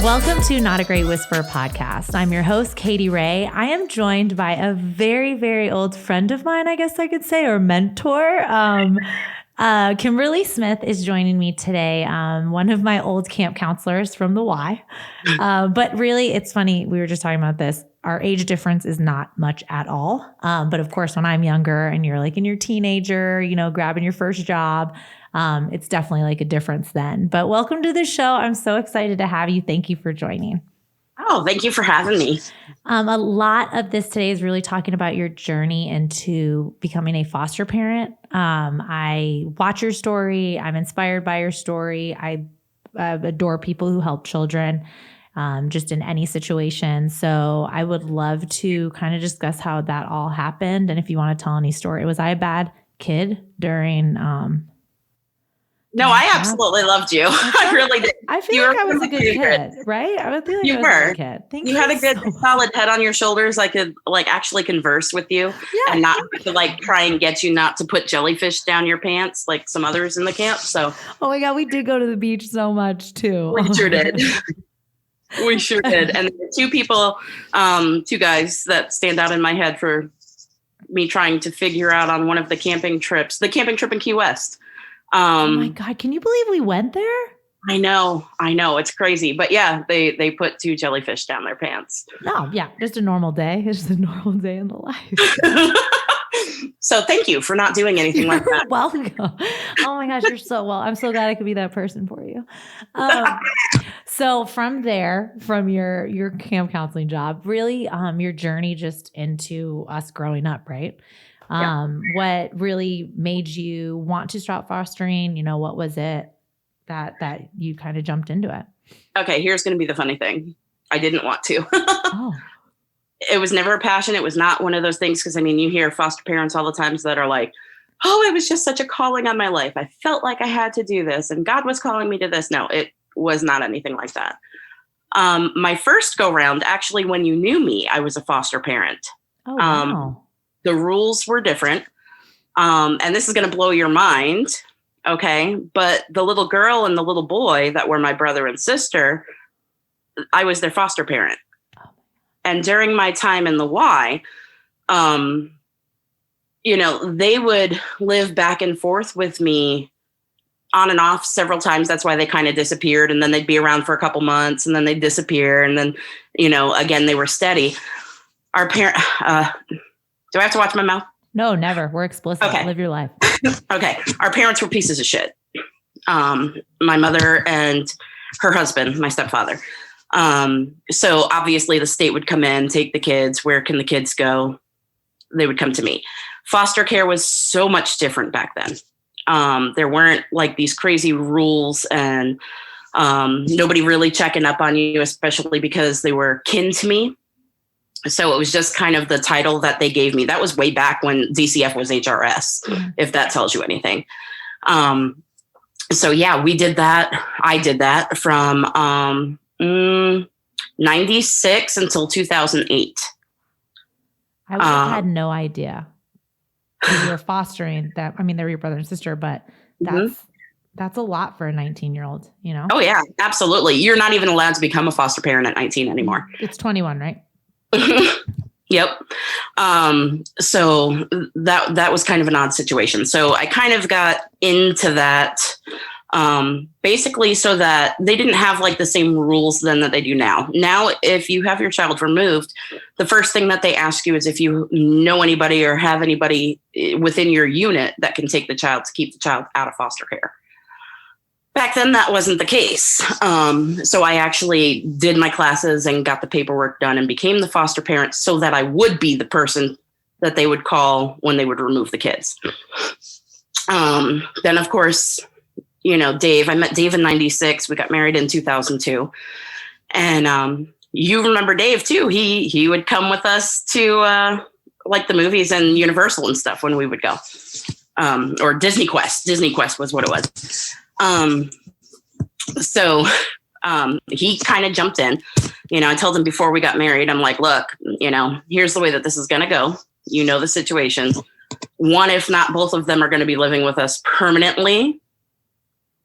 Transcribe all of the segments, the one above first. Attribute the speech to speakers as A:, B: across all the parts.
A: Welcome to Not a Great Whisperer podcast. I'm your host, Katy Ray. I am joined by a very, very old friend of mine, I guess I could say, or mentor. Kimberly Smith is joining me today, one of my old camp counselors from the Y. But really, it's funny. We were just talking about this. Our age difference is not much at all. But of course, when I'm younger and you're like in your teenager, you know, grabbing your first job, it's definitely like a difference then. But welcome to the show. I'm so excited to have you. Thank you for joining.
B: Oh, thank you for having me.
A: A lot of this today is really talking about your journey into becoming a foster parent. I watch your story. I'm inspired by your story. I adore people who help children, just in any situation. So I would love to kind of discuss how that all happened. And if you want to tell any story, was I a bad kid during,
B: No, I absolutely loved you. I really did.
A: I feel like I was a good kid, right? I would feel like
B: you
A: I was
B: were.
A: a good kid. Thank you.
B: You had a good,
A: so
B: solid head on your shoulders. I could like actually converse with you and not have to like try and get you not to put jellyfish down your pants like some others in the camp. So,
A: oh my God, we did go to the beach so much too.
B: We sure did. We sure did. And two people, two guys that stand out in my head for me trying to figure out on one of the camping trip in Key West.
A: Oh my God. Can you believe we went there?
B: I know. It's crazy. But yeah, they put two jellyfish down their pants.
A: No, yeah. Just a normal day. It's just a normal day in the life.
B: So thank you for not doing anything like that.
A: Welcome. Oh my gosh, you're so well. I'm so glad I could be that person for you. So from there, from your camp counseling job, really your journey just into us growing up, right? What really made you want to stop fostering? You know, what was it that you kind of jumped into it?
B: Okay, here's going to be the funny thing. I didn't want to.
A: Oh.
B: It was never a passion. It was not one of those things. Because I mean, you hear foster parents all the times that are like, oh, it was just such a calling on my life. I felt like I had to do this and God was calling me to this. No, it was not anything like that. My first go round, actually, when you knew me, I was a foster parent.
A: Oh, wow.
B: The rules were different. And this is going to blow your mind. Okay. But the little girl and the little boy that were my brother and sister, I was their foster parent. And during my time in the Y, you know, they would live back and forth with me on and off several times. That's why they kind of disappeared. And then they'd be around for a couple months and then they'd disappear. And then, you know, again, they were steady. Our parent, do I have to watch my mouth?
A: No, never. We're explicit. Okay. Live your life.
B: Okay. Our parents were pieces of shit. My mother and her husband, my stepfather. So obviously the state would come in, take the kids. Where can the kids go? They would come to me. Foster care was so much different back then. There weren't like these crazy rules and nobody really checking up on you, especially because they were kin to me. So it was just kind of the title that they gave me. That was way back when DCF was HRS, if that tells you anything. So yeah, we did that. I did that from 96 until 2008.
A: I had no idea you were fostering that. I mean, they were your brother and sister, but that's a lot for a 19-year-old, you know?
B: Oh yeah, absolutely. You're not even allowed to become a foster parent at 19 anymore.
A: It's 21, right?
B: Yep. So that was kind of an odd situation. So I kind of got into that, basically so that they didn't have like the same rules then that they do now. Now, if you have your child removed, the first thing that they ask you is if you know anybody or have anybody within your unit that can take the child to keep the child out of foster care. Back then, that wasn't the case. So I actually did my classes and got the paperwork done and became the foster parent so that I would be the person that they would call when they would remove the kids. Then, of course, you know, Dave, I met Dave in 96. We got married in 2002. And you remember Dave, too. He would come with us to like the movies and Universal and stuff when we would go. Or Disney Quest. Disney Quest was what it was. So he kind of jumped in. You know, I told him before we got married, I'm like, look, you know, here's the way that this is going to go. You know the situation. one, if not both of them, are going to be living with us permanently.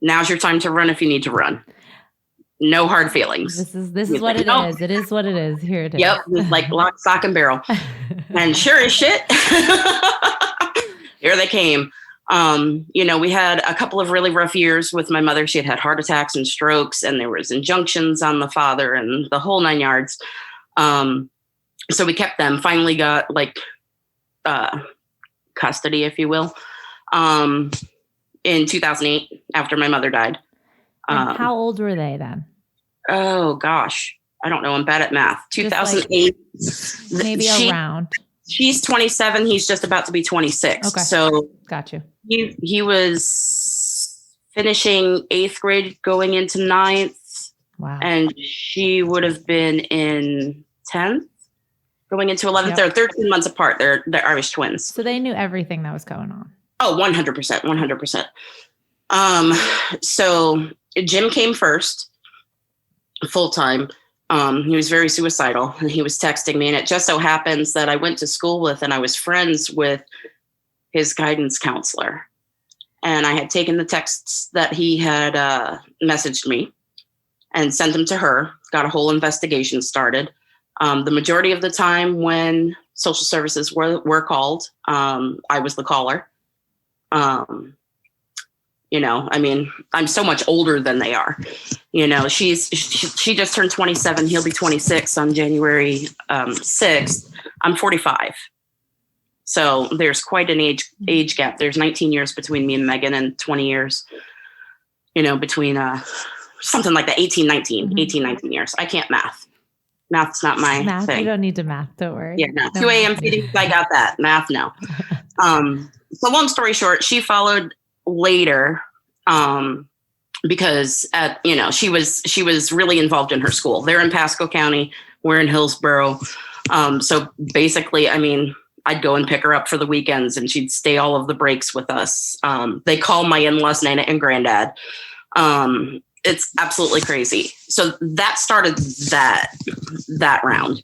B: Now's your time to run if you need to run. No hard feelings.
A: This is what it is. It is what it is. Here it is.
B: Yep. Like lock, stock, and barrel. And sure as shit, here they came. We had a couple of really rough years with my mother. She had heart attacks and strokes, and there was injunctions on the father and the whole 9 yards. So we kept them, finally got custody, if you will, in 2008 after my mother died.
A: How old were they then?
B: Oh gosh, I don't know. I'm bad at math. 2008.
A: Maybe around.
B: She's 27. He's just about to be 26.
A: Okay.
B: So
A: got you.
B: He was finishing 8th grade going into 9th.
A: Wow.
B: And she would have been in 10th going into 11th. Yep. They're 13 months apart. They're Irish twins.
A: So they knew everything that was going on.
B: Oh, 100%. 100%. So Jim came first, full time. He was very suicidal, and he was texting me, and it just so happens that I went to school with and I was friends with his guidance counselor. And I had taken the texts that he had messaged me and sent them to her, got a whole investigation started. The majority of the time when social services were called, I was the caller. I'm so much older than they are. She just turned 27. He'll be 26 on January 6th. I'm 45. So there's quite an age gap. There's 19 years between me and Megan, and 20 years, between something like that, 18, 19 years. I can't math. Math's not my thing.
A: You don't need to math. Don't worry.
B: Yeah, no. 2 a.m. feedings, I got that. Math, no. So long story short, she followed later because she was really involved in her school. They're in Pasco County. We're in Hillsborough. So basically, I'd go and pick her up for the weekends, and she'd stay all of the breaks with us. They call my in-laws Nana and Granddad. It's absolutely crazy. So that started that round.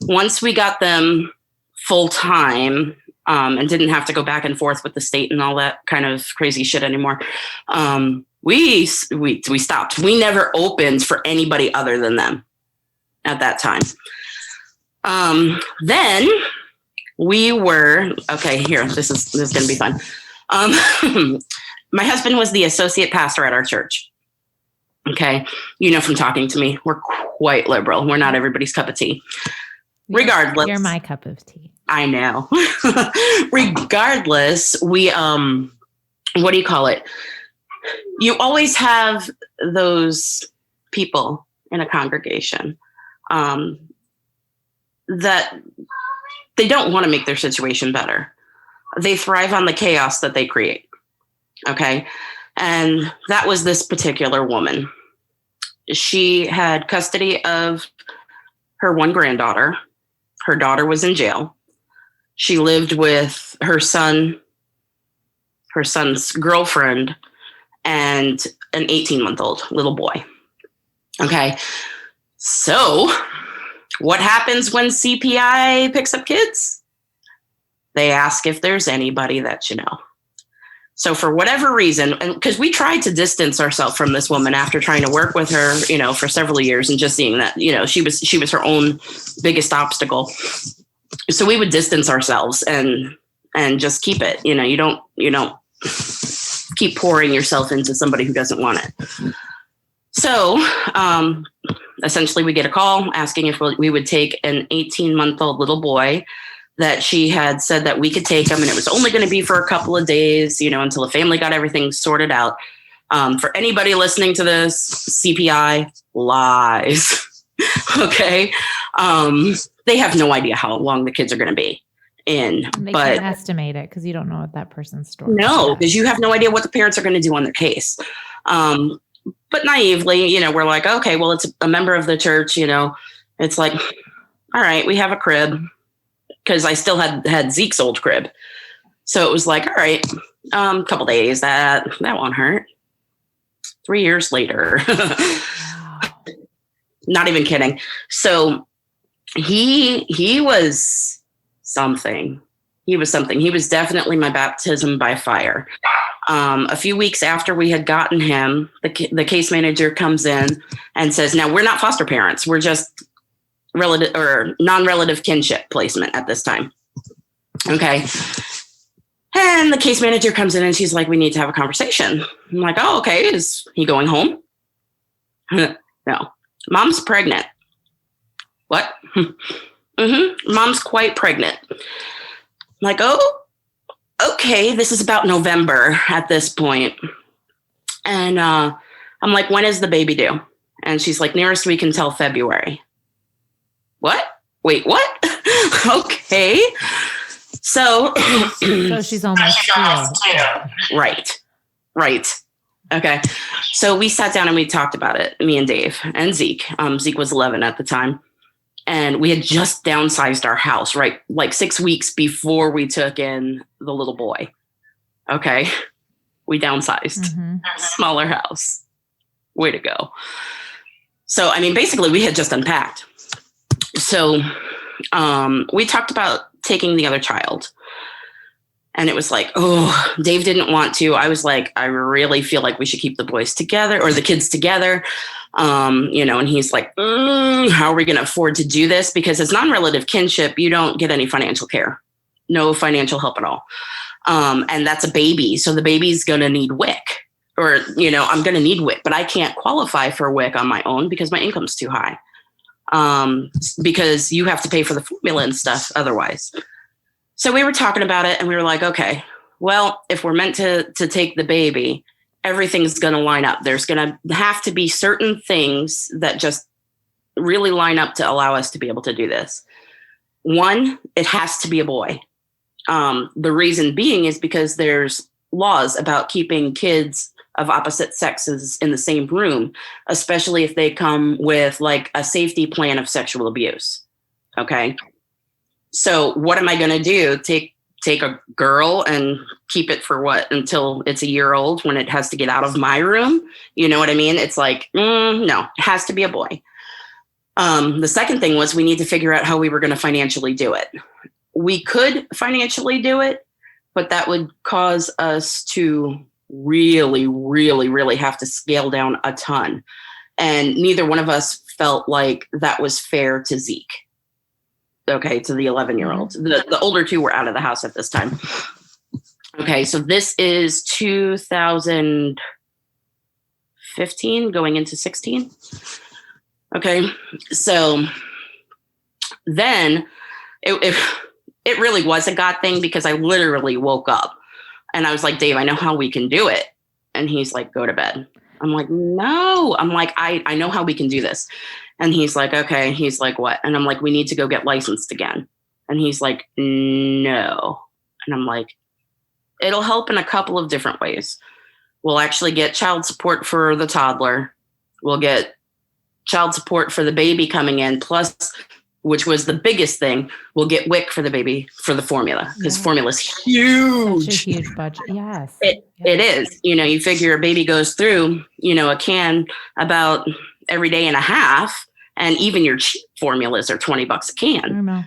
B: Once we got them full time, and didn't have to go back and forth with the state and all that kind of crazy shit anymore, we stopped. We never opened for anybody other than them at that time. Then we were, okay, here, this is going to be fun. My husband was the associate pastor at our church. Okay. From talking to me, we're quite liberal. We're not everybody's cup of tea. Regardless.
A: You're my cup of tea.
B: I know. Regardless, we, what do you call it? You always have those people in a congregation that they don't want to make their situation better. They thrive on the chaos that they create. Okay. And that was this particular woman. She had custody of her one granddaughter. Her daughter was in jail. She lived with her son's girlfriend, and an 18-month-old little boy. Okay. So what happens when CPI picks up kids? They ask if there's anybody that you know. So for whatever reason, and because we tried to distance ourselves from this woman after trying to work with her, for several years, and just seeing that, she was her own biggest obstacle. So we would distance ourselves and just keep it. You don't keep pouring yourself into somebody who doesn't want it. So essentially, we get a call asking if we would take an 18-month-old little boy that she had said that we could take him, and it was only going to be for a couple of days, until the family got everything sorted out. For anybody listening to this, CPI lies. Okay. They have no idea how long the kids are going to be in.
A: They can't estimate it because you don't know what that person's story is.
B: No, because you have no idea what the parents are going to do on their case. But naively, we're like, okay, well, it's a member of the church, it's like, all right, we have a crib. Because I still had Zeke's old crib. So it was like, all right, couple days, that won't hurt. 3 years later. Wow. Not even kidding. So he was something. He was something. He was definitely my baptism by fire. A few weeks after we had gotten him, the case manager comes in and says, now we're not foster parents. We're just relative or non-relative kinship placement at this time. Okay. And the case manager comes in and she's like, we need to have a conversation. I'm like, oh, okay. Is he going home? No. Mom's pregnant. What? Mom's quite pregnant. I'm like, oh, okay. This is about November at this point. And I'm like, when is the baby due? And she's like, nearest we can tell, February. What? Wait, what? Okay. So
A: she's almost two.
B: Right. Okay. So we sat down and we talked about it, me and Dave and Zeke. Zeke was 11 at the time. And we had just downsized our house, right? Like 6 weeks before we took in the little boy. Okay. We downsized. Smaller house. Way to go. So, I mean, basically we had just unpacked. So we talked about taking the other child. And it was like, oh, Dave didn't want to. I was like, I really feel like we should keep the boys together or the kids together. And he's like, how are we going to afford to do this? Because as non-relative kinship, you don't get any financial care, no financial help at all. And that's a baby. So the baby's going to need WIC or, I'm going to need WIC, but I can't qualify for WIC on my own because my income's too high. Because you have to pay for the formula and stuff otherwise. So we were talking about it and we were like, okay, well, if we're meant to take the baby, everything's going to line up. There's going to have to be certain things that just really line up to allow us to be able to do this. One, it has to be a boy. The reason being is because there's laws about keeping kids of opposite sexes in the same room, especially if they come with like a safety plan of sexual abuse. Okay. So what am I going to do? Take a girl and keep it for what? Until it's a year old when it has to get out of my room. You know what I mean? It's like, no, it has to be a boy. The second thing was we need to figure out how we were going to financially do it. We could financially do it, but that would cause us to really, really, really have to scale down a ton. And neither one of us felt like that was fair to Zeke. Okay, to the 11-year-old. The older two were out of the house at this time. Okay, so this is 2015 going into 16. Okay, so then it really was a God thing because I literally woke up and I was like, Dave, I know how we can do it. And he's like, go to bed. I'm like, no. I'm like, I know how we can do this. And he's like, okay. He's like, what? And I'm like, we need to go get licensed again. And he's like, no. And I'm like, it'll help in a couple of different ways. We'll actually get child support for the toddler. We'll get child support for the baby coming in. Plus, which was the biggest thing, we'll get WIC for the baby for the formula because formula is huge.
A: Such a huge budget. Yes.
B: It is. You figure a baby goes through, a can about every day and a half, and even your cheap formulas are $20 a can.
A: I know.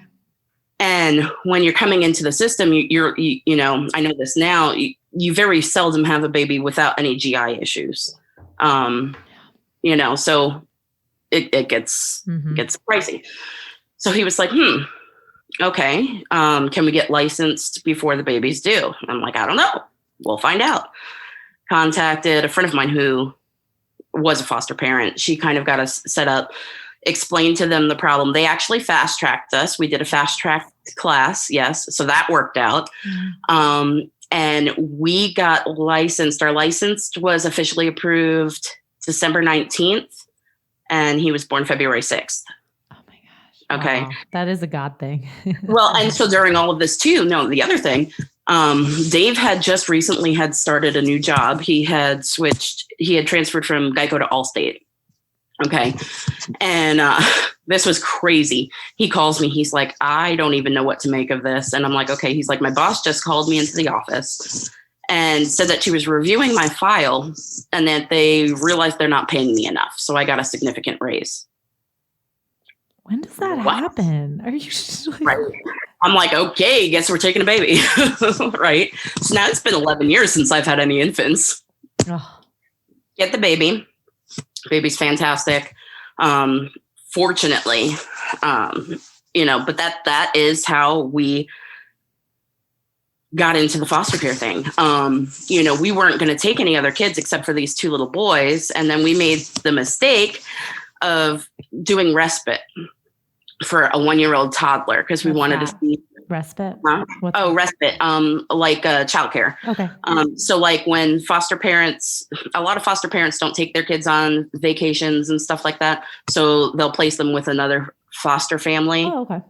B: And when you're coming into the system, you're I know this now, you very seldom have a baby without any GI issues. So it gets pricey. So he was like, okay, can we get licensed before the baby's due? I'm like, I don't know. We'll find out. Contacted a friend of mine who was a foster parent. She kind of got us set up, explained to them the problem. They actually fast tracked us. We did a fast track class. Yes. So that worked out. And we got licensed. Our license was officially approved December 19th, and he was born February 6th. Okay.
A: Wow. That is a God thing.
B: Well, and so during all of this too, the other thing, Dave had just recently had started a new job. He had transferred from Geico to Allstate. Okay. And this was crazy. He calls me. He's like, I don't even know what to make of this. And I'm like, okay. He's like, my boss just called me into the office and said that she was reviewing my file and that they realized they're not paying me enough. So I got a significant raise.
A: When does that happen? Are you
B: right? I'm like, okay, guess we're taking a baby. Right. So now it's been 11 years since I've had any infants.
A: Oh.
B: Get the baby. Baby's fantastic. Fortunately, but that is how we got into the foster care thing. We weren't going to take any other kids except for these 2 little boys. And then we made the mistake of doing respite for a 1-year-old toddler because we wanted to see
A: respite.
B: Respite, like childcare.
A: Okay.
B: So like when a lot of foster parents don't take their kids on vacations and stuff like that. So they'll place them with another foster family.
A: Oh, okay.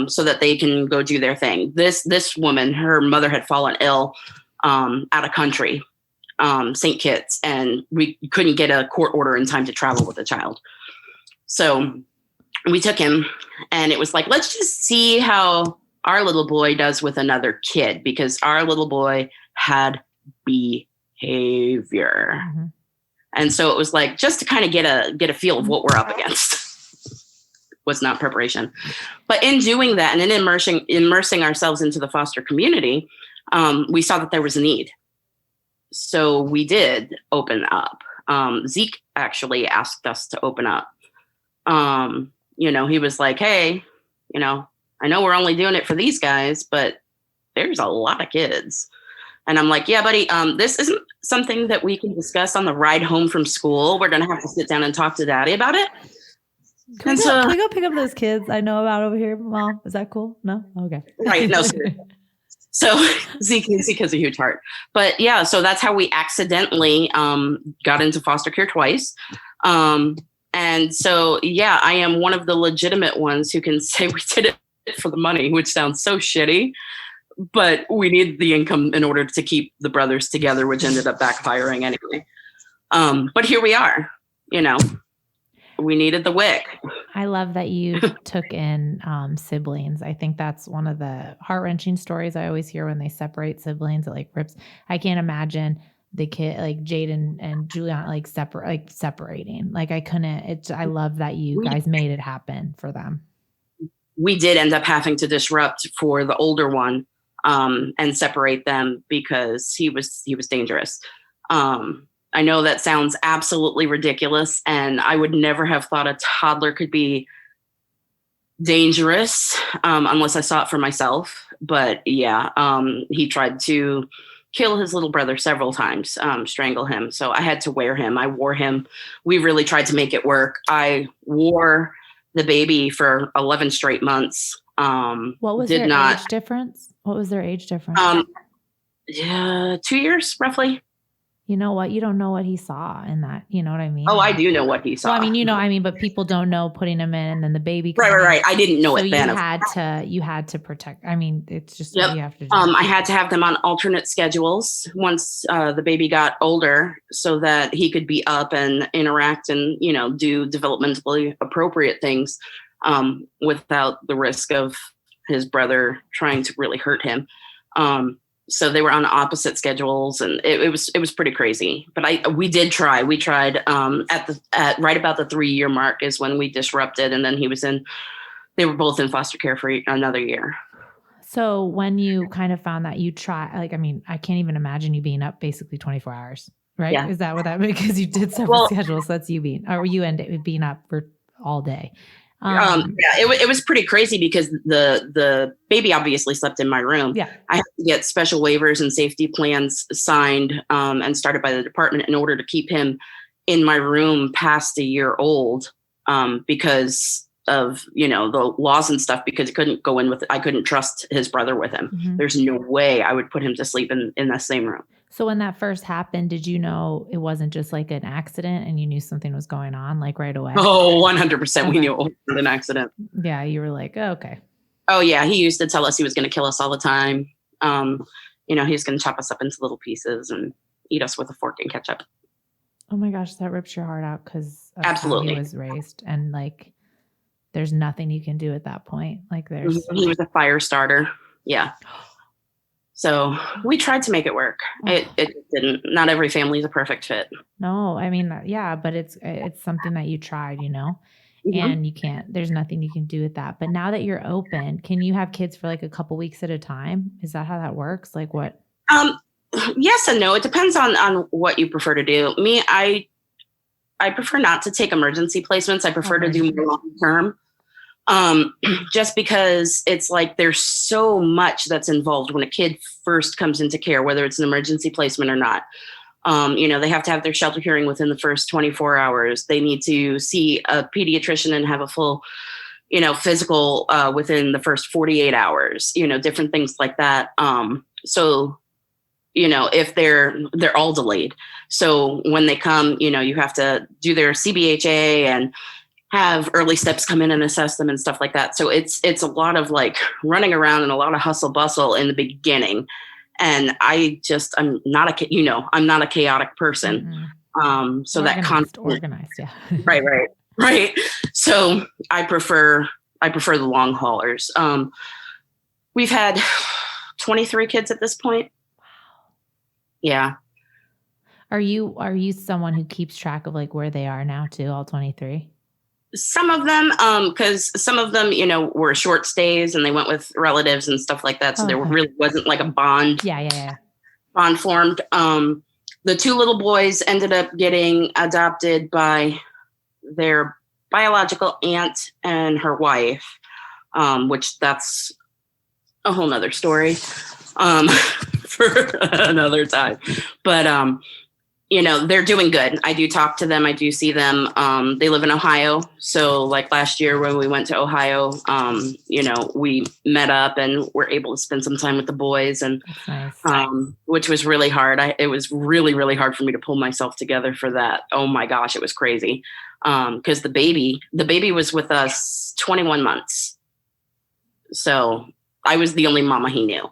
B: So that they can go do their thing. This woman, her mother had fallen ill out of country, St. Kitts, and we couldn't get a court order in time to travel with the child. So we took him, and it was like, let's just see how our little boy does with another kid, because our little boy had behavior. Mm-hmm. And so it was like, just to kind of get a feel of what we're up against. Was not preparation. But in doing that and in immersing ourselves into the foster community, we saw that there was a need. So we did open up. Zeke actually asked us to open up. He was like, hey, I know we're only doing it for these guys, but there's a lot of kids. And I'm like, yeah, buddy, this isn't something that we can discuss on the ride home from school. We're going to have to sit down and talk to Daddy about it.
A: Can we go pick up those kids I know about over here, Mom? Is that cool? No? Okay.
B: Right. No. So Zeke has a huge heart. But yeah, so that's how we accidentally got into foster care twice. And so, yeah, I am one of the legitimate ones who can say we did it for the money, which sounds so shitty. But we need the income in order to keep the brothers together, which ended up backfiring anyway. But here we are, we needed the WIC.
A: I love that you took in siblings. I think that's one of the heart-wrenching stories I always hear when they separate siblings. It like rips. I can't imagine the kid like Jaden and Julian separating. Like I couldn't. I love that you guys made it happen for them.
B: We did end up having to disrupt for the older one and separate them because he was dangerous. I know that sounds absolutely ridiculous, and I would never have thought a toddler could be dangerous unless I saw it for myself. But yeah, he tried to kill his little brother several times, strangle him. So I had to wear him. I wore him. We really tried to make it work. I wore the baby for 11 straight months.
A: What was their age difference? What was their age difference?
B: 2 years, roughly.
A: You know what? You don't know what he saw in that. You know what I mean?
B: Oh, I do know what he saw.
A: Well, but people don't know putting him in and then the baby.
B: Right. I didn't know
A: so
B: it then.
A: You had to protect. I mean, it's just
B: yep.
A: what you have to do.
B: I had to have them on alternate schedules once the baby got older so that he could be up and interact and, do developmentally appropriate things without the risk of his brother trying to really hurt him. So they were on opposite schedules, and it was pretty crazy. But we did try. We tried at right about the 3-year mark is when we disrupted, and then they were both in foster care for another year.
A: So when you kind of found that you try, I can't even imagine you being up basically 24 hours, right? Yeah. Is that what that means? Because you did separate schedules. So that's you being up for all day.
B: It was pretty crazy because the baby obviously slept in my room.
A: Yeah.
B: I had to get special waivers and safety plans signed and started by the department in order to keep him in my room past a year old because of, the laws and stuff, because he couldn't go in I couldn't trust his brother with him. Mm-hmm. There's no way I would put him to sleep in the same room.
A: So when that first happened, did you know it wasn't just like an accident and you knew something was going on like right away?
B: Oh, 100%. Okay. We knew it was an accident.
A: Yeah. You were like, oh, okay.
B: Oh yeah. He used to tell us he was going to kill us all the time. He was going to chop us up into little pieces and eat us with a fork and ketchup.
A: Oh my gosh. That rips your heart out because
B: absolutely
A: how he was raised, and like, there's nothing you can do at that point. Like
B: he was a fire starter. Yeah. So we tried to make it work. It didn't. Not every family is a perfect fit.
A: No, but it's something that you tried, and there's nothing you can do with that. But now that you're open, can you have kids for like a couple weeks at a time? Is that how that works? Like what?
B: Yes and no. It depends on what you prefer to do. Me, I prefer not to take emergency placements. I prefer to do more long term. Just because it's like there's so much that's involved when a kid first comes into care, whether it's an emergency placement or not. They have to have their shelter hearing within the first 24 hours. They need to see a pediatrician and have a full, physical within the first 48 hours, different things like that. If they're all delayed. So when they come, you have to do their CBHA and have early steps come in and assess them and stuff like that. So it's a lot of like running around and a lot of hustle bustle in the beginning. And I'm not a chaotic person. So that
A: organized. Yeah.
B: Right. So I prefer the long haulers. We've had 23 kids at this point. Yeah.
A: Are you someone who keeps track of like where they are now too, all 23?
B: Some of them, because some of them, were short stays and they went with relatives and stuff like that. So there really wasn't like a bond.
A: Yeah.
B: Bond formed. The two little boys ended up getting adopted by their biological aunt and her wife, which that's a whole nother story for another time. But they're doing good. I do talk to them. I do see them. They live in Ohio. So like last year when we went to Ohio, we met up and were able to spend some time with the boys, and
A: nice.
B: Which was really hard. It was really, really hard for me to pull myself together for that. Oh my gosh, it was crazy. Because the baby was with us 21 months. So I was the only mama he knew.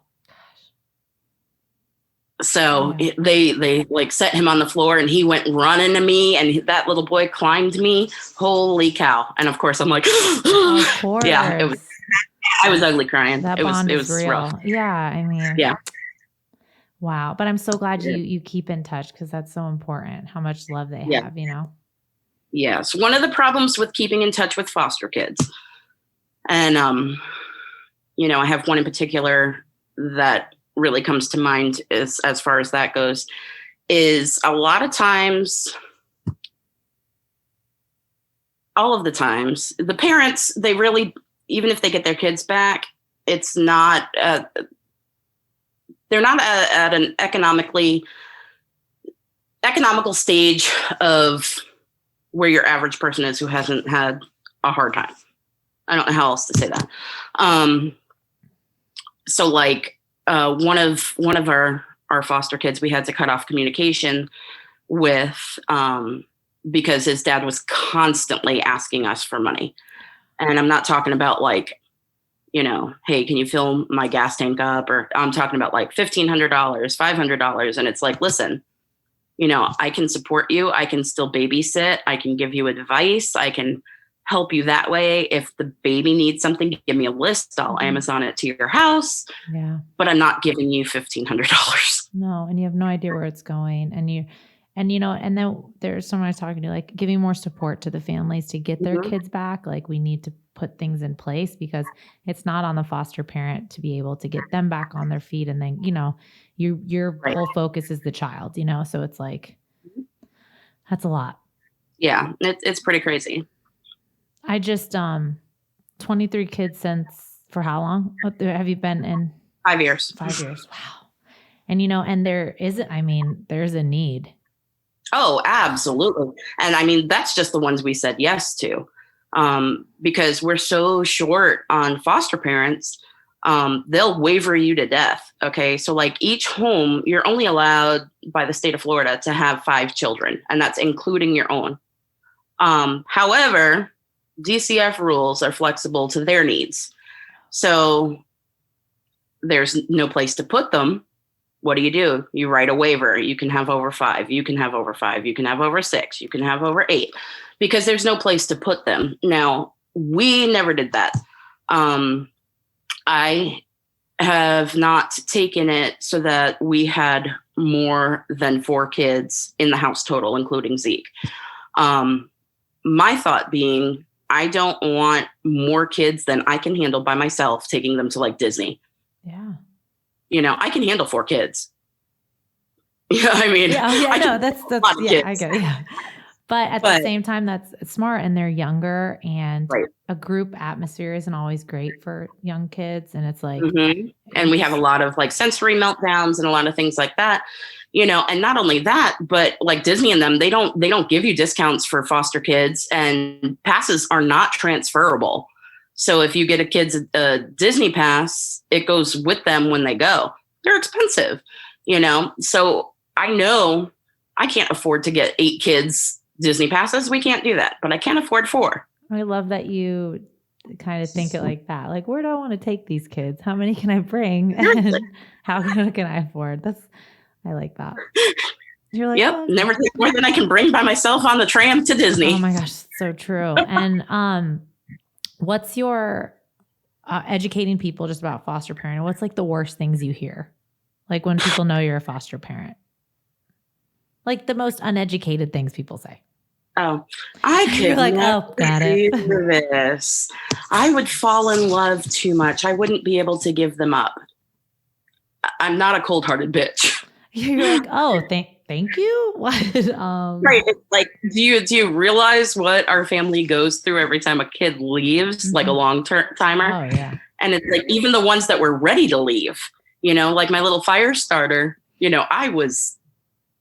B: So they like set him on the floor and he went running to me, and that little boy climbed me. Holy cow. And of course I'm like,
A: of course.
B: Yeah, I was ugly crying.
A: That
B: it
A: bond
B: was
A: real.
B: rough.
A: Yeah. I mean,
B: yeah.
A: Wow. But I'm so glad you keep in touch, because that's so important, how much love they have,
B: Yes. One of the problems with keeping in touch with foster kids, and, I have one in particular that really comes to mind as far as that goes, is a lot of times, all of the times, the parents, they really, even if they get their kids back, it's not, they're not at an economical stage of where your average person is who hasn't had a hard time. I don't know how else to say that. So like, one of our foster kids, we had to cut off communication with, because his dad was constantly asking us for money. And I'm not talking about like, hey, can you fill my gas tank up? Or I'm talking about like $1,500, $500. And it's like, listen, I can support you. I can still babysit. I can give you advice. I can help you that way. If the baby needs something, give me a list. I'll Amazon it to your house.
A: Yeah.
B: But I'm not giving you $1,500.
A: No. And you have no idea where it's going. And then there's someone I was talking to, like giving more support to the families to get their kids back. Like we need to put things in place, because it's not on the foster parent to be able to get them back on their feet. And then, your whole focus is the child, so it's like, that's a lot.
B: Yeah. It's pretty crazy.
A: I just, 23 kids for how long? What have you been in?
B: 5 years.
A: 5 years. Wow. And, and there's a need.
B: Oh, absolutely. And that's just the ones we said yes to, because we're so short on foster parents. They'll waiver you to death. Okay. So like each home, you're only allowed by the state of Florida to have 5 children, and that's including your own. However, DCF rules are flexible to their needs. So there's no place to put them. What do? You write a waiver. You can have over 5. You can have over 5. You can have over 6. You can have over 8, because there's no place to put them. Now, we never did that. I have not taken it so that we had more than 4 kids in the house total, including Zeke. My thought being, I don't want more kids than I can handle by myself taking them to like Disney.
A: Yeah.
B: I can handle 4 kids. Yeah, I mean,
A: Yeah, no, that's yeah, I
B: kids.
A: get it. Yeah. But at the same time, that's smart and they're younger and
B: Right.
A: a group atmosphere isn't always great for young kids. And it's like,
B: And we have a lot of like sensory meltdowns and a lot of things like that, and not only that, but like Disney and them, they don't give you discounts for foster kids, and passes are not transferable. So if you get a kid's Disney pass, it goes with them when they go. They're expensive, So I know I can't afford to get 8 kids Disney passes. We can't do that, but I can't afford 4.
A: I love that you kind of think it like that. Like, where do I want to take these kids? How many can I bring? And how can I afford? I like that. You're like,
B: yep,
A: oh,
B: never take more than I can bring by myself on the tram to Disney.
A: Oh my gosh, so true. And what's your educating people just about foster parenting? What's like the worst things you hear? Like when people know you're a foster parent? Like the most uneducated things people say.
B: Oh, I could
A: like, oh, got it.
B: This. I would fall in love too much. I wouldn't be able to give them up. I'm not a cold-hearted bitch.
A: You're like, oh, thank you. What?
B: Right. It's like, do you realize what our family goes through every time a kid leaves, like a long-term timer?
A: Oh yeah.
B: And it's like even the ones that were ready to leave, like my little fire starter, I was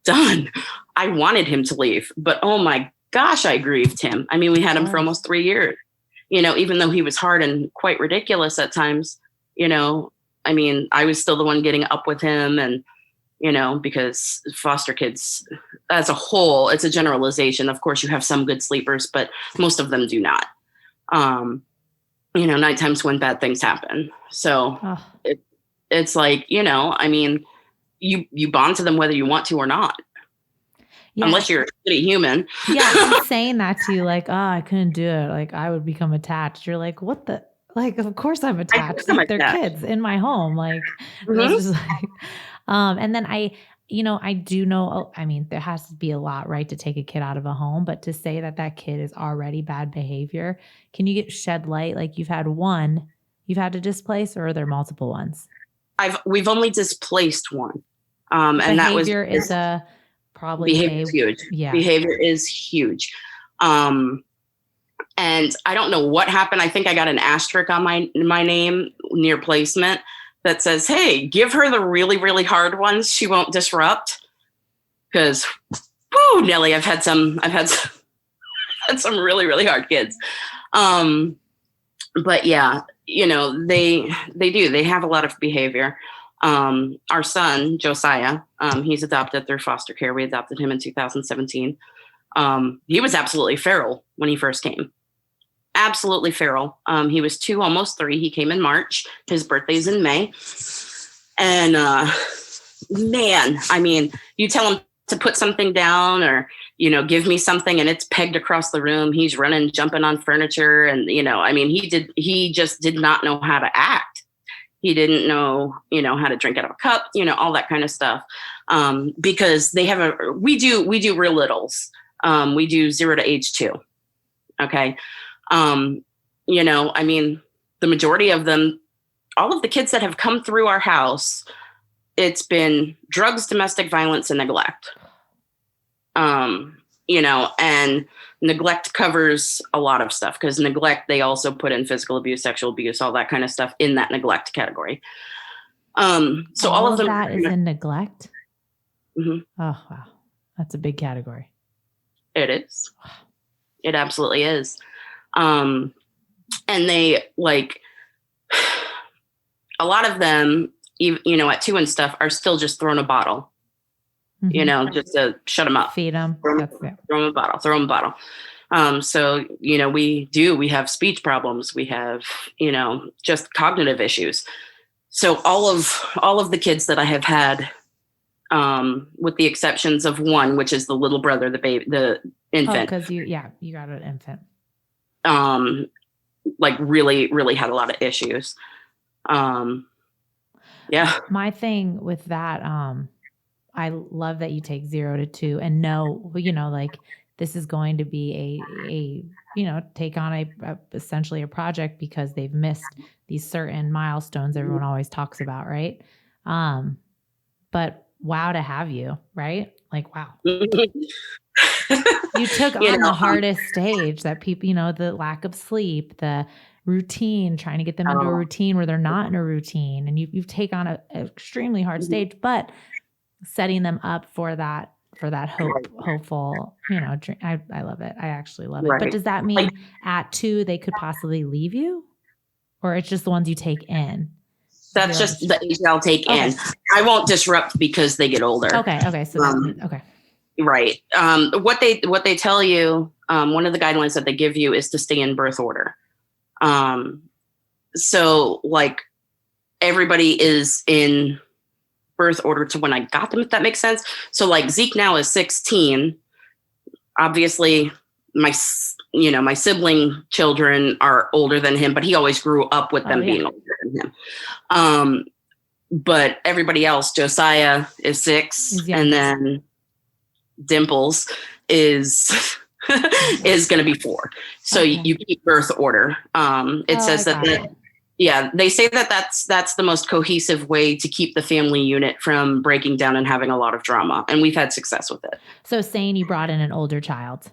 B: done. I wanted him to leave, but oh my gosh, I grieved him. I mean, we had him for almost 3 years, even though he was hard and quite ridiculous at times, I mean, I was still the one getting up with him and, because foster kids as a whole, it's a generalization. Of course, you have some good sleepers, but most of them do not. Night times when bad things happen. So it's like, I mean, you bond to them whether you want to or not. Yeah. Unless you're a shitty human.
A: Yeah, I'm saying that to you, like, oh, I couldn't do it. Like, I would become attached. You're like, what the? Like, of course I'm attached. Like, they're kids in my home. Like, just like, and then I do know. I mean, there has to be a lot, right, to take a kid out of a home, but to say that kid is already bad behavior, can you shed light? Like, you've had one, you've had to displace, or are there multiple ones?
B: We've only displaced one, and that was
A: behavior is a. Probably
B: behavior is huge.
A: Yeah.
B: Behavior is huge. And I don't know what happened. I think I got an asterisk on my name near placement that says, hey, give her the really, really hard ones. She won't disrupt. Because, whoo, Nelly, I've had some really, really hard kids. But yeah, they do. They have a lot of behavior. Our son, Josiah, he's adopted through foster care. We adopted him in 2017. He was absolutely feral when he first came. Absolutely feral. He was 2, almost 3. He came in March. His birthday's in May. And man, I mean, you tell him to put something down or, give me something and it's pegged across the room. He's running, jumping on furniture. And, I mean, he just did not know how to act. He didn't know, how to drink out of a cup, all that kind of stuff. Because we do real littles. We do 0 to age 2. Okay. I mean, the majority of them, all of the kids that have come through our house, it's been drugs, domestic violence, and neglect. And neglect covers a lot of stuff because neglect, they also put in physical abuse, sexual abuse, all that kind of stuff in that neglect category. So all of them
A: that is in neglect.
B: Mm-hmm.
A: Oh, wow. That's a big category.
B: It is. It absolutely is. And they like a lot of them, at 2 and stuff are still just throwing a bottle. Just to shut them up.
A: Feed them.
B: Throw them a bottle. So, we have speech problems. We have, just cognitive issues. So all of the kids that I have had, with the exceptions of one, which is the little brother, the baby, the infant.
A: Oh, because you got an infant.
B: Like really, really had a lot of issues. Yeah.
A: My thing with that, I love that you take 0 to 2 and know, like this is going to be take on essentially a project because they've missed these certain milestones everyone always talks about. Right. But wow, to have you, right? Like, wow. You took on the hardest stage that people, the lack of sleep, the routine, trying to get them into a routine where they're not in a routine. And you've taken on an extremely hard stage, but setting them up for that hopeful, dream. I love it. I actually love it. But does that mean at 2, they could possibly leave you, or it's just the ones you take in?
B: That's just the age I'll take in. I won't disrupt because they get older.
A: Okay. So okay.
B: Right. What they tell you, one of the guidelines that they give you is to stay in birth order. So like everybody is in birth order to when I got them, if that makes sense. So like Zeke now is 16. Obviously my sibling children are older than him, but he always grew up with them being older than him. But everybody else, Josiah is 6, and then Dimples is going to be 4. So you keep birth order. It says that they say that that's the most cohesive way to keep the family unit from breaking down and having a lot of drama. And we've had success with it.
A: So saying you brought in an older child.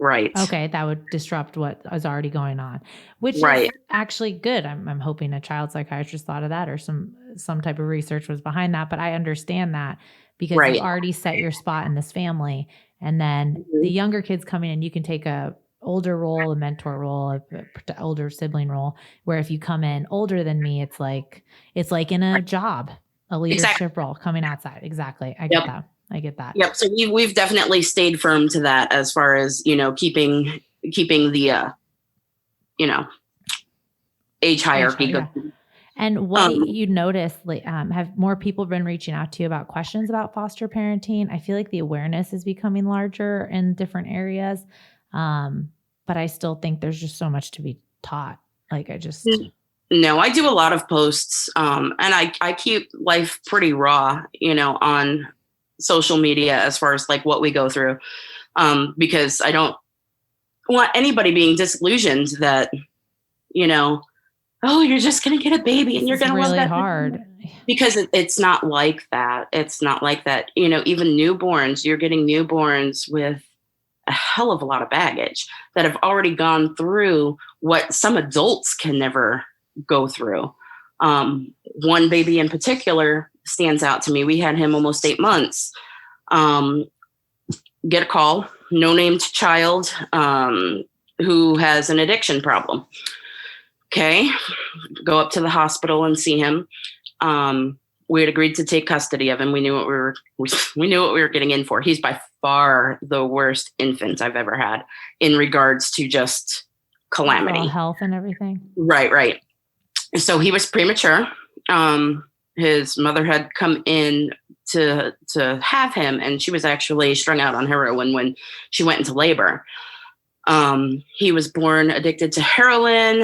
B: Right.
A: Okay. That would disrupt what is already going on, which is actually good. I'm hoping a child psychiatrist thought of that, or some type of research was behind that. But I understand that because you already set your spot in this family. And then the younger kids coming in, you can take a older role, a mentor role, a older sibling role, where if you come in older than me, it's like in a job, a leadership role coming outside. Exactly. I get that. Yep.
B: So we've definitely stayed firm to that as far as, keeping the, age hierarchy.
A: And what you notice, have more people been reaching out to you about questions about foster parenting? I feel like the awareness is becoming larger in different areas. But I still think there's just so much to be taught.
B: No, I do a lot of posts, and I keep life pretty raw, on social media as far as like what we go through, because I don't want anybody being disillusioned that, oh, you're just going to get a baby and you're going to
A: really
B: love that
A: hard,
B: because it's not like that. It's not like that. Even newborns, you're getting newborns with a hell of a lot of baggage that have already gone through what some adults can never go through. One baby in particular stands out to me. We had him almost 8 months. Get a call, no named child, who has an addiction problem. Okay. Go up to the hospital and see him. We had agreed to take custody of him. We knew what we were getting in for. He's by far the worst infant I've ever had in regards to just calamity,
A: health and everything.
B: Right. So he was premature. His mother had come in to have him, and she was actually strung out on heroin when she went into labor. He was born addicted to heroin.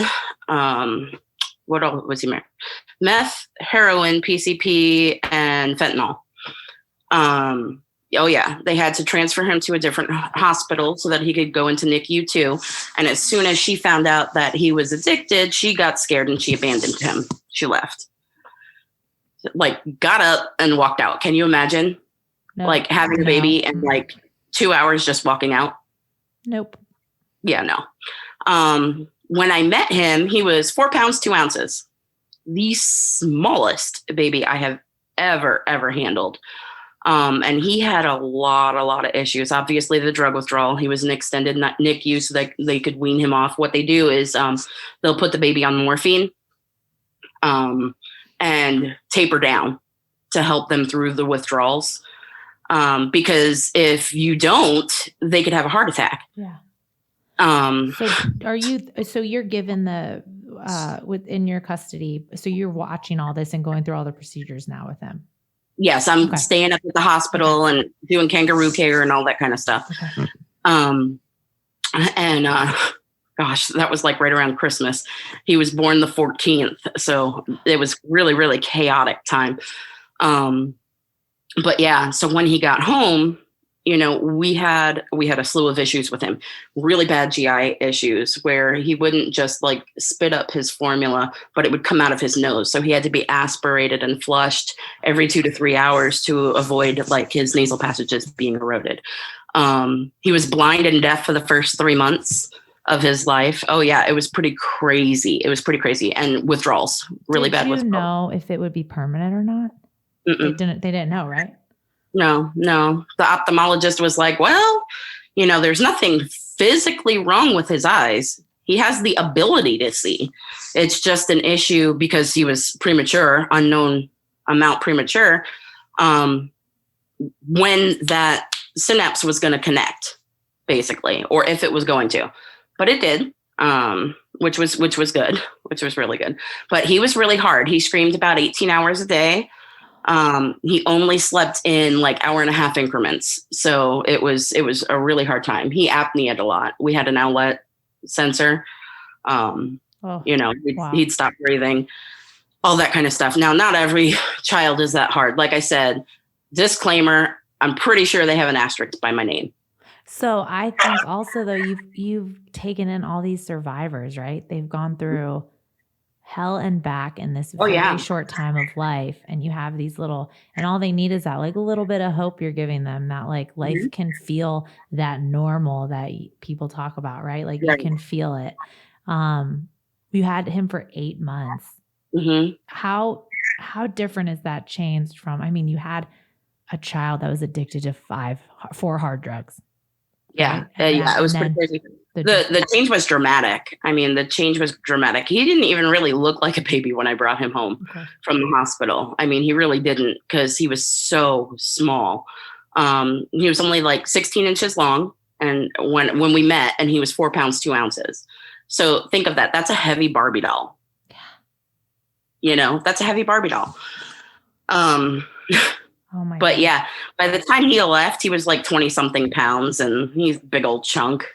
B: What else was he married? Meth, heroin, PCP, and fentanyl. They had to transfer him to a different hospital so that he could go into NICU too. And as soon as she found out that he was addicted, she got scared and she abandoned him. She left. Got up and walked out. Can you imagine?
A: No,
B: having a baby and 2 hours just walking out?
A: Nope.
B: Yeah, no. When I met him, he was 4 pounds, 2 ounces. The smallest baby I have ever handled. And he had a lot of issues. Obviously, the drug withdrawal. He was in extended NICU, so they could wean him off. What they do is they'll put the baby on morphine and taper down to help them through the withdrawals. Because if you don't, they could have a heart attack.
A: Yeah. So you're given the within your custody. So you're watching all this and going through all the procedures now with him.
B: Yes, I'm staying up at the hospital and doing kangaroo care and all that kind of stuff. Okay. Gosh, that was right around Christmas. He was born the 14th. So it was really, really chaotic time. But yeah, so when he got home, we had a slew of issues with him, really bad GI issues where he wouldn't just like spit up his formula, but it would come out of his nose. So he had to be aspirated and flushed every 2 to 3 hours to avoid like his nasal passages being eroded. He was blind and deaf for the first 3 months of his life. Oh yeah, it was pretty crazy. And withdrawals, really bad withdrawals.
A: Did you know if it would be permanent or not?
B: Mm-mm.
A: They didn't know, right?
B: No. The ophthalmologist was like, well, there's nothing physically wrong with his eyes. He has the ability to see. It's just an issue because he was premature, unknown amount premature, when that synapse was going to connect, basically, or if it was going to. But it did, which was good, which was really good. But he was really hard. He screamed about 18 hours a day. He only slept in like hour and a half increments. So it was a really hard time. He apneaed a lot. We had an outlet sensor. He'd stop breathing, all that kind of stuff. Now, not every child is that hard. Like I said, disclaimer, I'm pretty sure they have an asterisk by my name.
A: So I think also though, you've taken in all these survivors, right? They've gone through hell and back in this very short time of life. And you have these and all they need is that like a little bit of hope you're giving them, that like life can feel that normal that people talk about, right? Like you can feel it. You had him for 8 months.
B: Mm-hmm.
A: How different is that changed from, you had a child that was addicted to 4 hard drugs.
B: Yeah. Right? It was pretty crazy. The change was dramatic. The change was dramatic. He didn't even really look like a baby when I brought him home from the hospital. He really didn't, because he was so small. He was only like 16 inches long. And when we met, and he was 4 pounds, 2 ounces. So think of that. That's a heavy Barbie doll. Yeah. That's a heavy Barbie doll.
A: Oh my
B: but
A: God.
B: Yeah, by the time he left, he was like 20 something pounds, and he's a big old chunk.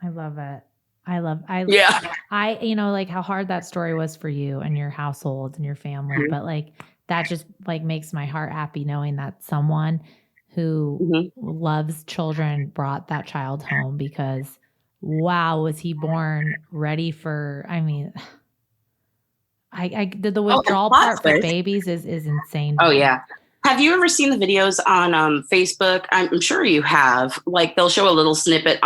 A: I love it. Like how hard that story was for you and your household and your family, but like that just like makes my heart happy knowing that someone who loves children brought that child home, because wow, was he born ready for, I did the withdrawal part for babies is insane.
B: Oh yeah. Have you ever seen the videos on Facebook? I'm sure you have. Like they'll show a little snippet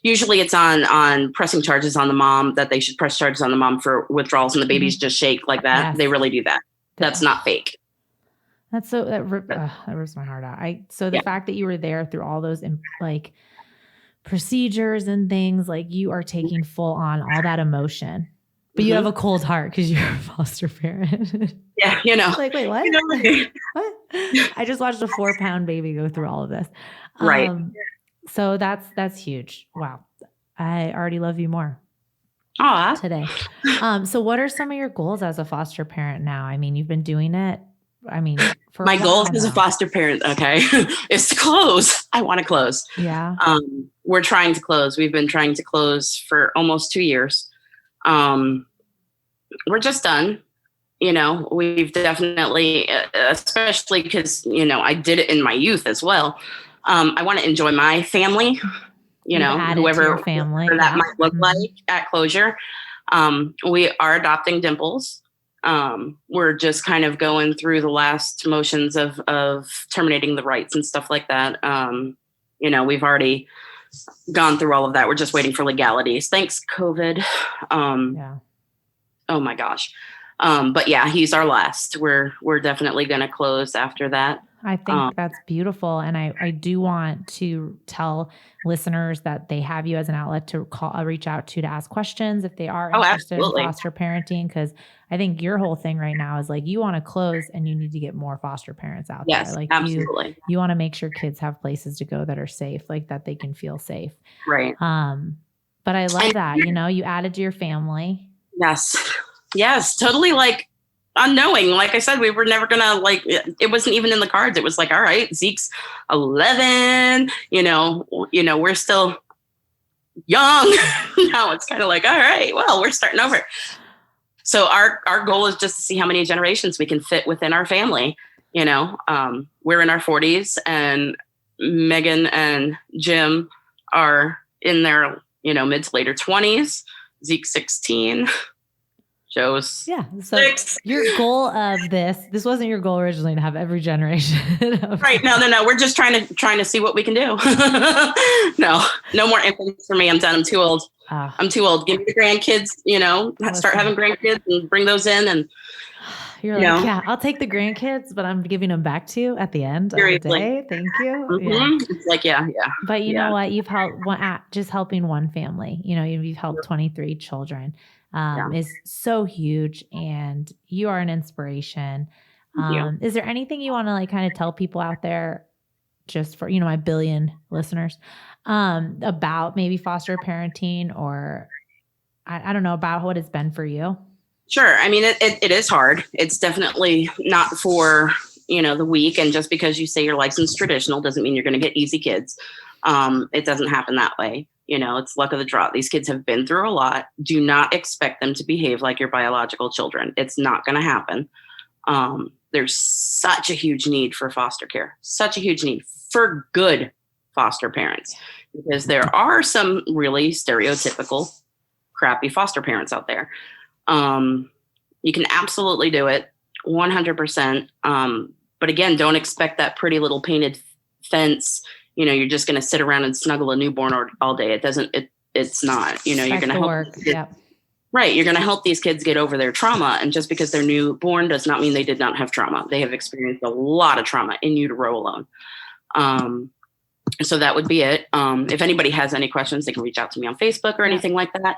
B: usually it's on pressing charges on the mom, that they should press charges on the mom for withdrawals, and the babies just shake like that. Yes. They really do that. That's not fake.
A: That's that rips my heart out. The fact that you were there through all those like procedures and things, like you are taking full on all that emotion. But you have a cold heart because you're a foster parent.
B: Yeah,
A: Like, wait, what? What? I just watched a 4-pound baby go through all of this.
B: Right.
A: So that's huge. Wow. I already love you more.
B: Aww.
A: Today. So what are some of your goals as a foster parent now? You've been doing it. For
B: my goal as a foster parent, is to close. I want to close.
A: Yeah.
B: We're trying to close. We've been trying to close for almost 2 years. We're just done. We've definitely, especially because, I did it in my youth as well. I want to enjoy my family, whoever
A: family
B: that might look like at closure. We are adopting Dimples. We're just kind of going through the last motions of terminating the rights and stuff like that. We've already gone through all of that. We're just waiting for legalities. Thanks, COVID. Oh my gosh. But yeah, he's our last. We're definitely going to close after that.
A: I think that's beautiful. And I do want to tell listeners that they have you as an outlet to reach out to ask questions if they are interested in foster parenting. Because I think your whole thing right now is like, you want to close and you need to get more foster parents out there. Like
B: absolutely.
A: You want to make sure kids have places to go that are safe, like that they can feel safe.
B: Right.
A: But I love that, you added to your family.
B: Yes, totally. Like unknowing, like I said, we were never gonna it wasn't even in the cards. It was like, all right, Zeke's 11, we're still young. Now it's kind of like, all right, well, we're starting over. So our goal is just to see how many generations we can fit within our family. We're in our 40s, and Megan and Jim are in their, mid to later 20s. Zeke's 16. Joe's
A: So
B: 6.
A: Your goal of this wasn't your goal originally to have every generation.
B: Right. No. We're just trying to see what we can do. No more infants for me. I'm done. I'm too old. I'm too old. Give me the grandkids, start having grandkids and bring those in. And
A: you're like, yeah, I'll take the grandkids, but I'm giving them back to you at the end of the day. Thank you.
B: Mm-hmm.
A: Yeah.
B: It's like, yeah.
A: But you know what? You've helped just helping one family, you've helped 23 children. Is so huge, and you are an inspiration. Is there anything you want to like kind of tell people out there, just for, my billion listeners, about maybe foster parenting, or I don't know, about what it's been for you?
B: Sure. I mean, it is hard. It's definitely not for, the weak. And just because you say you're licensed traditional doesn't mean you're going to get easy kids. It doesn't happen that way. It's luck of the draw. These kids have been through a lot. Do not expect them to behave like your biological children. It's not going to happen. There's such a huge need for foster care, such a huge need for good foster parents, because there are some really stereotypical, crappy foster parents out there. You can absolutely do it 100%. But again, don't expect that pretty little painted fence. You're just going to sit around and snuggle a newborn all day. It's not, you're going to help. Right. You're going to help these kids get over their trauma. And just because they're newborn does not mean they did not have trauma. They have experienced a lot of trauma in utero alone. So that would be it. If anybody has any questions, they can reach out to me on Facebook or anything like that.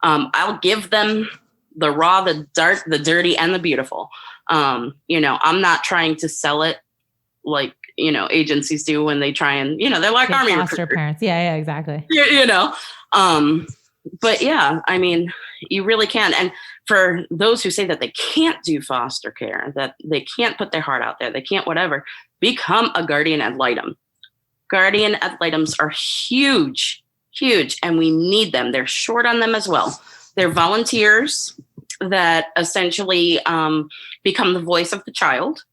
B: I'll give them the raw, the dark, the dirty, and the beautiful. I'm not trying to sell it like, agencies do when they try and, they're like army
A: foster parents. Yeah, exactly.
B: But yeah, I mean, you really can. And for those who say that they can't do foster care, that they can't put their heart out there, they can't whatever, become a guardian ad litem. Guardian ad litems are huge, and we need them. They're short on them as well. They're volunteers that essentially become the voice of the child.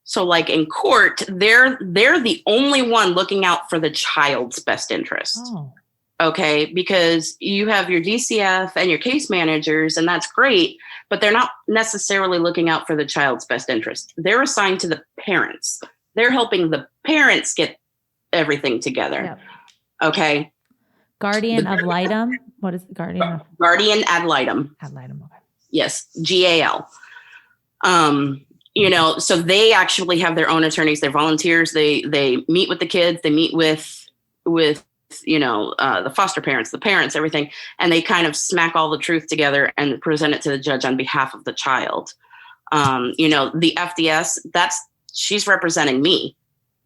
B: So like in court, they're the only one looking out for the child's best interest.
A: Oh.
B: Okay, because you have your DCF and your case managers, and that's great, but they're not necessarily looking out for the child's best interest. They're assigned to the parents. They're helping the parents get everything together.
A: Yep.
B: Okay.
A: Guardian ad litem. What is the guardian of?
B: Guardian ad litem.
A: Ad litem. Okay.
B: Yes. GAL. So they actually have their own attorneys. They're volunteers. They meet with the kids. They meet with the foster parents, the parents, everything. And they kind of smack all the truth together and present it to the judge on behalf of the child. The FDS, she's representing me,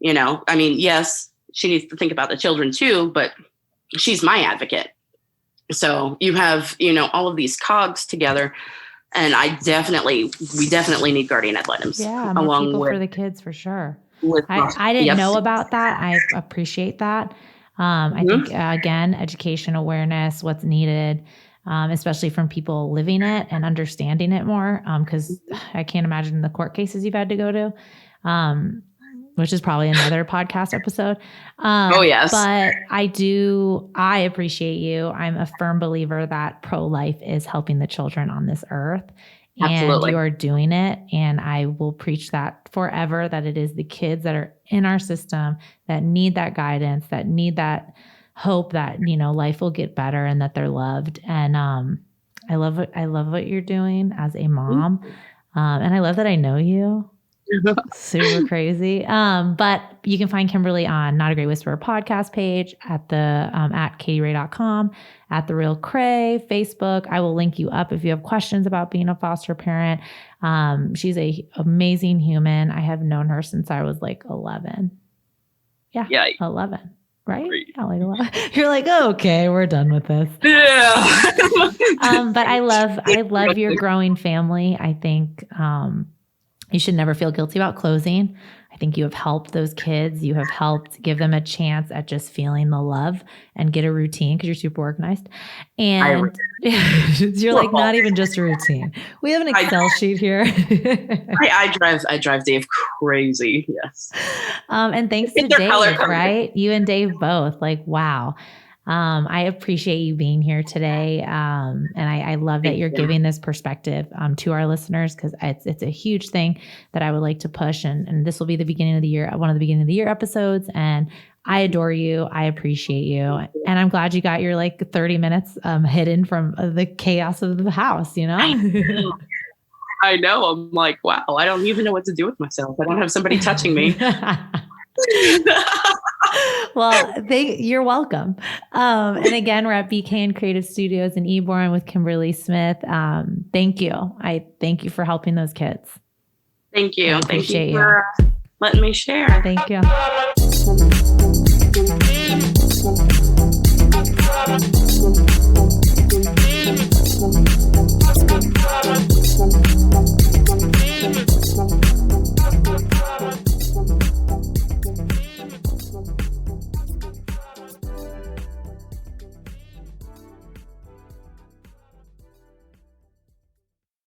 B: yes, she needs to think about the children too, but she's my advocate. So you have, all of these cogs together, and we definitely need guardian ad litems.
A: Yeah, more people for the kids for sure. I didn't know about that. I appreciate that. I think, again, education, awareness, what's needed, especially from people living it and understanding it more. Because I can't imagine the court cases you've had to go to, which is probably another podcast episode.
B: Oh, yes.
A: But I appreciate you. I'm a firm believer that pro-life is helping the children on this earth.
B: Absolutely.
A: And you are doing it. And I will preach that forever, that it is the kids that are in our system that need that guidance, that need that hope that, life will get better and that they're loved. And I love what you're doing as a mom. And I love that I know you. Super crazy. But you can find Kimberly on Not a Great Whisperer podcast page at the at katyray.com, at The Real Cray, Facebook. I will link you up if you have questions about being a foster parent. She's a amazing human. I have known her since I was like 11. Yeah. 11. Right? Yeah, like 11. You're like, oh, okay, we're done with this.
B: Yeah.
A: But I love your growing family. I think You should never feel guilty about closing. I think you have helped those kids. You have helped give them a chance at just feeling the love and get a routine because you're super organized. And you're like, not even just a routine. We have an Excel sheet here.
B: I drive Dave crazy. Yes.
A: And thanks to Dave, right? You and Dave both. Like, wow. I appreciate you being here today. And I love that you're giving this perspective to our listeners, because it's a huge thing that I would like to push. And this will be the beginning of the year, one of the beginning of the year episodes. And I adore you. I appreciate you. And I'm glad you got your 30 minutes hidden from the chaos of the house, you know?
B: I know. I'm like, wow, I don't even know what to do with myself. I don't have somebody touching me.
A: Well, you're welcome. And again, we're at BK and Creative Studios in Eborn with Kimberly Smith. Thank you. I thank you for helping those kids.
B: Thank you.
A: Thank you
B: for letting me share.
A: Thank you.